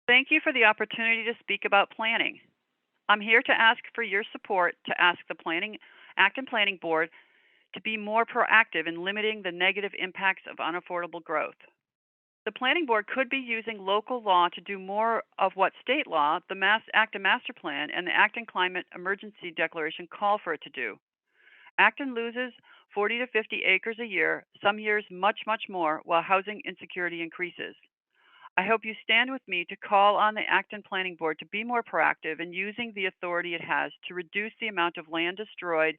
Thank you for the opportunity to speak about planning. I'm here to ask for your support to ask the Acton Planning Board to be more proactive in limiting the negative impacts of unaffordable growth. The Planning Board could be using local law to do more of what state law, the Acton Master Plan, and the Acton Climate Emergency Declaration call for it to do. Acton loses 40 to 50 acres a year, some years much, much more, while housing insecurity increases. I hope you stand with me to call on the Acton Planning Board to be more proactive in using the authority it has to reduce the amount of land destroyed,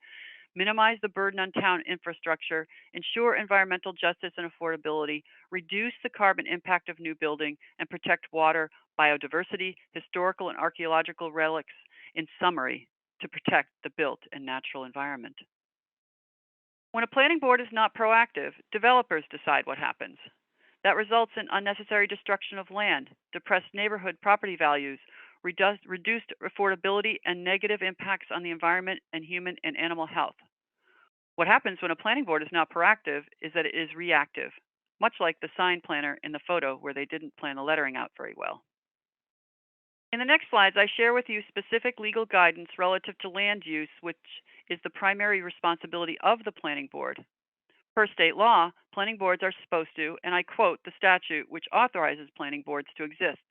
minimize the burden on town infrastructure, ensure environmental justice and affordability, reduce the carbon impact of new building, and protect water, biodiversity, historical and archaeological relics, in summary, to protect the built and natural environment. When a planning board is not proactive, developers decide what happens. That results in unnecessary destruction of land, depressed neighborhood property values, reduced affordability, and negative impacts on the environment and human and animal health. What happens when a planning board is not proactive is that it is reactive, much like the sign planner in the photo where they didn't plan the lettering out very well. In the next slides, I share with you specific legal guidance relative to land use, which is the primary responsibility of the planning board. Per state law, planning boards are supposed to, and I quote the statute which authorizes planning boards to exist.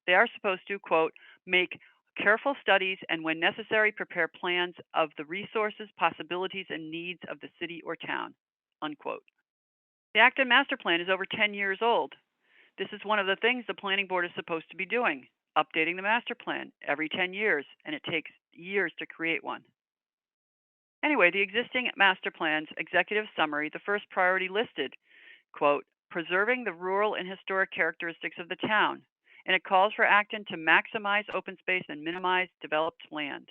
They are supposed to, quote, make careful studies and, when necessary, prepare plans of the resources, possibilities, and needs of the city or town, unquote. The Acton Master Plan is over 10 years old. This is one of the things the planning board is supposed to be doing, updating the master plan every 10 years, and it takes years to create one. Anyway, the existing master plan's executive summary, the first priority listed, quote, preserving the rural and historic characteristics of the town, and it calls for Acton to maximize open space and minimize developed land.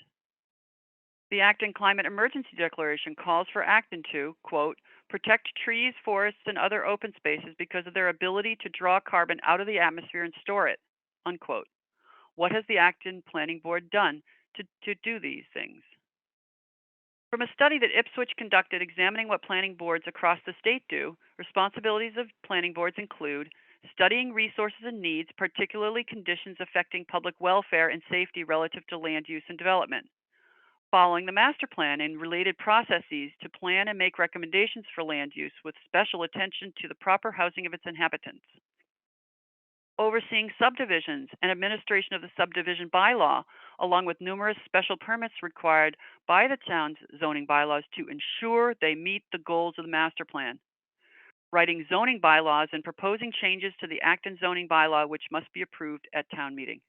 The Acton Climate Emergency Declaration calls for Acton to, quote, protect trees, forests, and other open spaces because of their ability to draw carbon out of the atmosphere and store it, unquote. What has the Acton Planning Board done to do these things? From a study that Ipswich conducted examining what planning boards across the state do, responsibilities of planning boards include studying resources and needs, particularly conditions affecting public welfare and safety relative to land use and development, following the master plan and related processes to plan and make recommendations for land use with special attention to the proper housing of its inhabitants, overseeing subdivisions and administration of the subdivision bylaw, along with numerous special permits required by the town's zoning bylaws to ensure they meet the goals of the master plan, writing zoning bylaws and proposing changes to the Acton zoning bylaw, which must be approved at town meeting.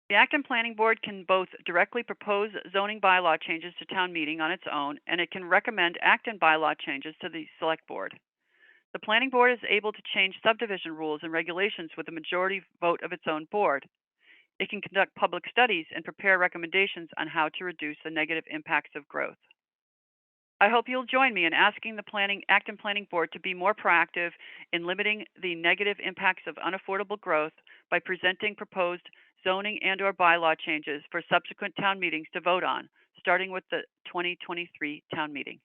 The Acton Planning Board can both directly propose zoning bylaw changes to town meeting on its own, and it can recommend Acton bylaw changes to the Select Board. The Planning Board is able to change subdivision rules and regulations with a majority vote of its own board. It can conduct public studies and prepare recommendations on how to reduce the negative impacts of growth. I hope you'll join me in asking the Acton Planning Board to be more proactive in limiting the negative impacts of unaffordable growth by presenting proposed zoning and/or bylaw changes for subsequent town meetings to vote on, starting with the 2023 town meeting.